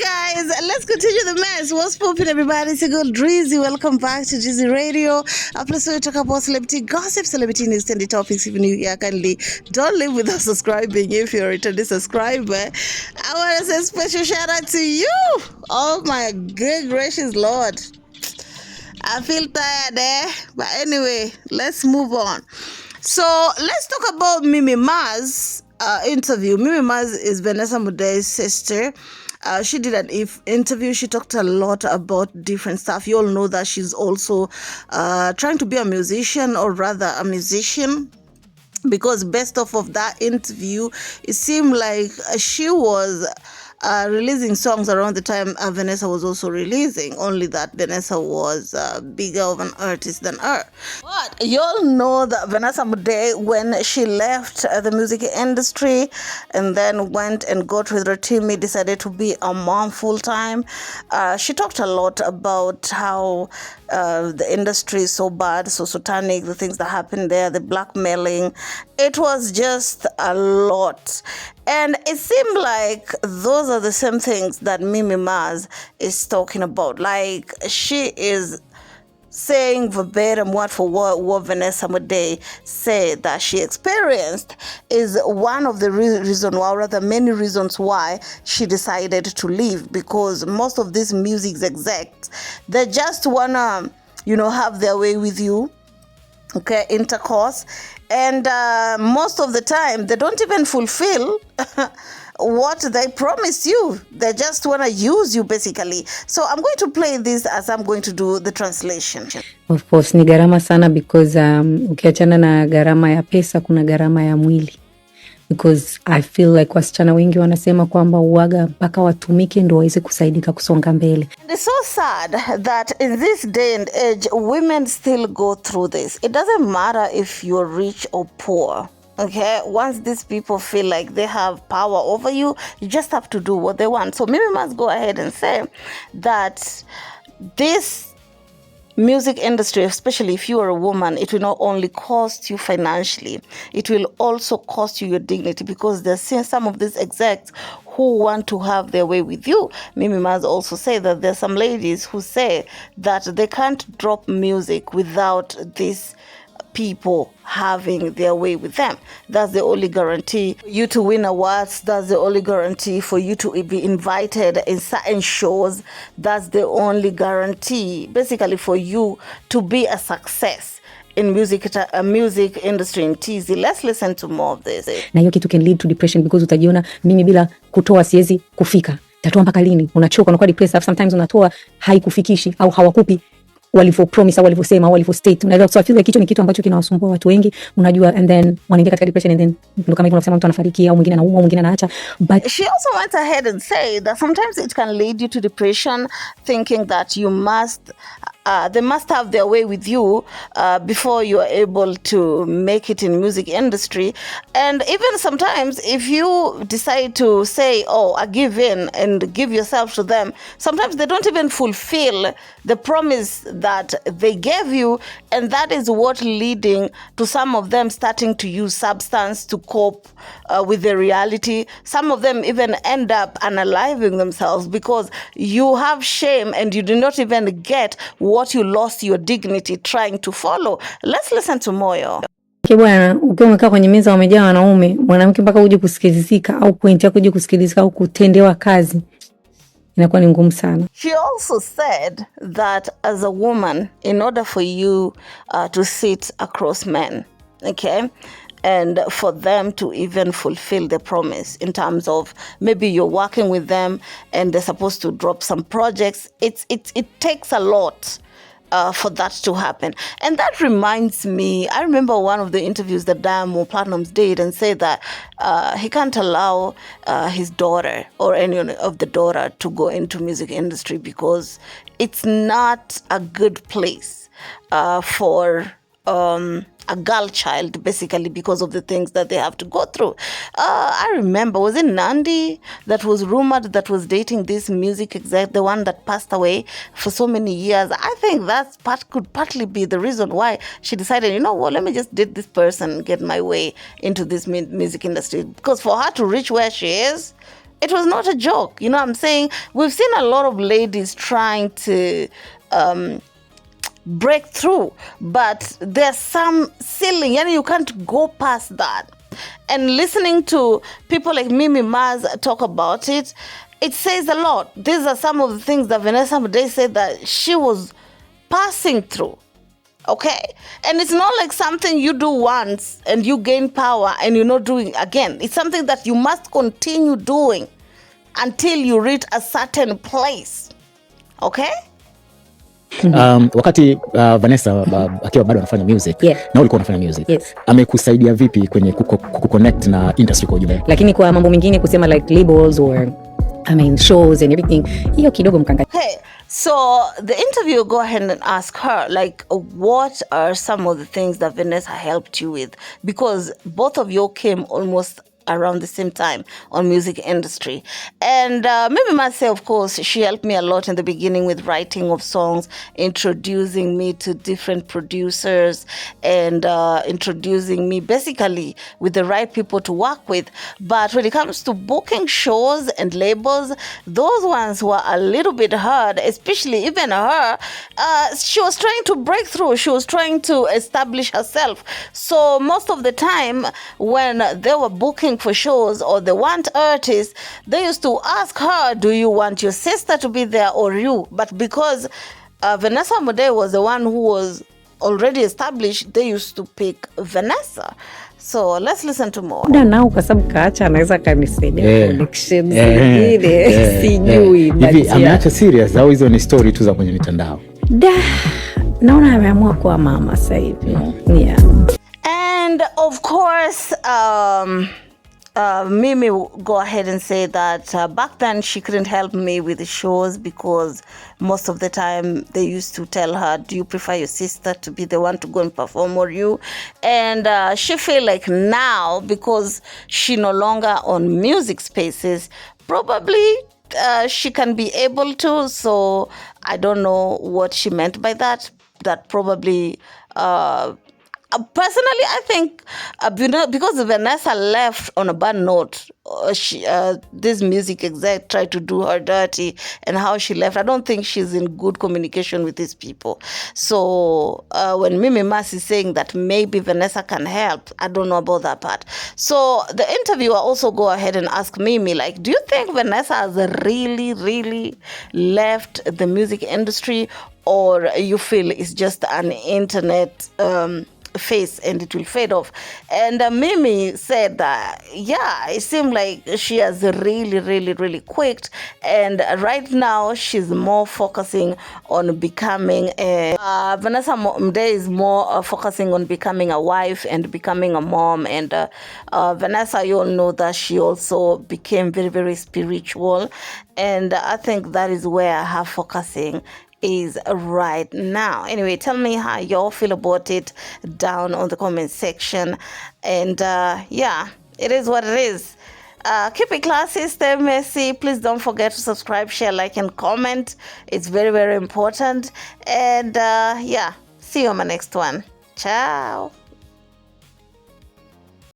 guys, let's continue the mess. What's popping, everybody? It's a good Drizzy. Welcome back to Drizzy Radio, a place where we talk about celebrity gossip, celebrity news, and the topics. If you're new here, kindly don't leave without subscribing. If you're a returning subscriber, I want to say a special shout out to you. Oh my good gracious Lord. I feel tired, but anyway, let's move on. So let's talk about Mimi Ma's interview. Mimi Maz is Vanessa Mdee's sister. She did an interview. She talked a lot about different stuff. You all know that she's also trying to be a musician, or rather a musician, because based off of that interview, it seemed like she was releasing songs around the time Vanessa was also releasing, only that Vanessa was bigger of an artist than her. But you all know that Vanessa Mdee, when she left the music industry and then went and got with her teammate, decided to be a mom full-time. She talked a lot about how the industry is so bad, so satanic, the things that happened there, the blackmailing. It was just a lot. And it seemed like those are the same things that Mimi Maz is talking about. Like, she is saying verbatim, word for word, what Vanessa Mdee said that she experienced is one of the reasons, or rather many reasons why she decided to leave. Because most of these music execs, they just wanna, have their way with you, okay, intercourse. And most of the time, they don't even fulfill what they promise you. They just want to use you, basically. So I'm going to play this as I'm going to do the translation. Of course, ni gharama sana because ukiachana na gharama ya pesa, kuna gharama ya mwili. Because I feel like wasichana wengi wanasema kwamba uwaga mpaka watumike ndo waweze kusaidika kusonga mbele. And it's so sad that in this day and age, women still go through this. It doesn't matter if you're rich or poor. Okay, once these people feel like they have power over you, you just have to do what they want. So Mimi must go ahead and say that this music industry, especially if you are a woman, it will not only cost you financially, it will also cost you your dignity, because there's some of these execs who want to have their way with you. Mimi must also say that there's some ladies who say that they can't drop music without this people having their way with them. That's the only guarantee for you to win awards. That's the only guarantee for you to be invited in certain shows. That's the only guarantee, basically, for you to be a success in music industry in TZ. Let's listen to more of this. Na hiyo kitu can lead to depression, because utajiona mimi bila kutoa siwezi kufika. Tatoa mpaka lini? Unachoka, unakuwa depressed. Sometimes unatoa haikufikishi au hawakupi walivyo promise au walivyosema au walivyo state. Unajua, so I feel like hicho ni kitu ambacho kinawasumbua watu wengi, unajua, and then wanaingia katika depression, and then ndio kama hivyo unasema mtu anafariki au mwingine anaumwa, mwingine anaacha. But she also went ahead and said that sometimes it can lead you to depression, thinking that you must they must have their way with you before you are able to make it in music industry. And even sometimes if you decide to say, oh, I give in and give yourself to them, sometimes they don't even fulfill the promise that they gave you. And that is what leading to some of them starting to use substance to cope with the reality. Some of them even end up unaliving themselves because you have shame and you do not even get what you lost your dignity trying to follow. Let's listen to Moyo. Bwana, ukiwa umekaa kwenye meza wamejaa wanaume, mwanamke mpaka uje kusikilizika au point yako uje kusikilizika au kutendewa kazi, inakuwa ni ngumu sana. She also said that as a woman, in order for you to sit across men, okay, and for them to even fulfill the promise in terms of maybe you're working with them and they're supposed to drop some projects, it takes a lot for that to happen. And that reminds me, I remember one of the interviews that Diamond Platnumz did, and said that he can't allow his daughter or any of the daughter to go into music industry because it's not a good place for a girl child, basically, because of the things that they have to go through. I remember, was it Nandi that was rumored that was dating this music exec, the one that passed away for so many years? I think that could partly be the reason why she decided, you know what, let me just date this person, get my way into this music industry. Because for her to reach where she is, It was not a joke. You know what I'm saying? We've seen a lot of ladies trying to break through, but there's some ceiling, and you can't go past that. And listening to people like Mimi Maz talk about it, it says a lot. These are some of the things that Vanessa Mdee said that she was passing through. Okay? And it's not like something you do once and you gain power and you're not doing again. It's something that you must continue doing until you reach a certain place. Okay? Wakati Vanessa akiwa bado anafanya music, na ulikuwa unafanya music, amekusaidia vipi kwenye kuconnect na industry kwa ujumla? Lakini kwa mambo mengine kusema like labels or shows and everything, hiyo kidogo mkanga. Hey, so the interview, go ahead and ask her, like, what are some of the things that Vanessa helped you with? Because both of you came almost around the same time on music industry. And maybe myself, of course, she helped me a lot in the beginning with writing of songs, introducing me to different producers, and introducing me basically with the right people to work with. But when it comes to booking shows and labels, those ones were a little bit hard, especially even her. She was trying to break through. She was trying to establish herself. So most of the time when they were booking for shows or they want artists, they used to ask her, do you want your sister to be there or you? But because Vanessa Mdee was the one who was already established, they used to pick Vanessa. So let's listen to more. Nao kwa sababu kaacha anaweza kanisaidia connections zingine sijui. Hivi ameacha serious au hizo ni story tu za kwenye mitandao? Naona ameamua kuwa mama sasa hivi. Yeah. And of course, Mimi will go ahead and say that back then she couldn't help me with the shows because most of the time they used to tell her, do you prefer your sister to be the one to go and perform or you? And she feel like now, because she no longer on music spaces, probably she can be able to. So I don't know what she meant by that. That probably... personally, I think because Vanessa left on a bad note, this music exec tried to do her dirty, and how she left, I don't think she's in good communication with these people. So when Mimi Mas is saying that maybe Vanessa can help, I don't know about that part. So the interviewer also go ahead and ask Mimi, like, do you think Vanessa has really, really left the music industry, or you feel it's just an internet face and it will fade off? And Mimi said that, yeah, it seemed like she has really quit, and right now she's more focusing on becoming Vanessa Mdee is more focusing on becoming a wife and becoming a mom. And Vanessa, you all know that she also became very spiritual, and I think that is where her focusing is right now. Anyway, tell me how y'all feel about it down on the comment section. And yeah, it is what it is. Keep it classy, stay messy. Please don't forget to subscribe, share, like, and comment. It's very important. And yeah, see you on my next one. Ciao.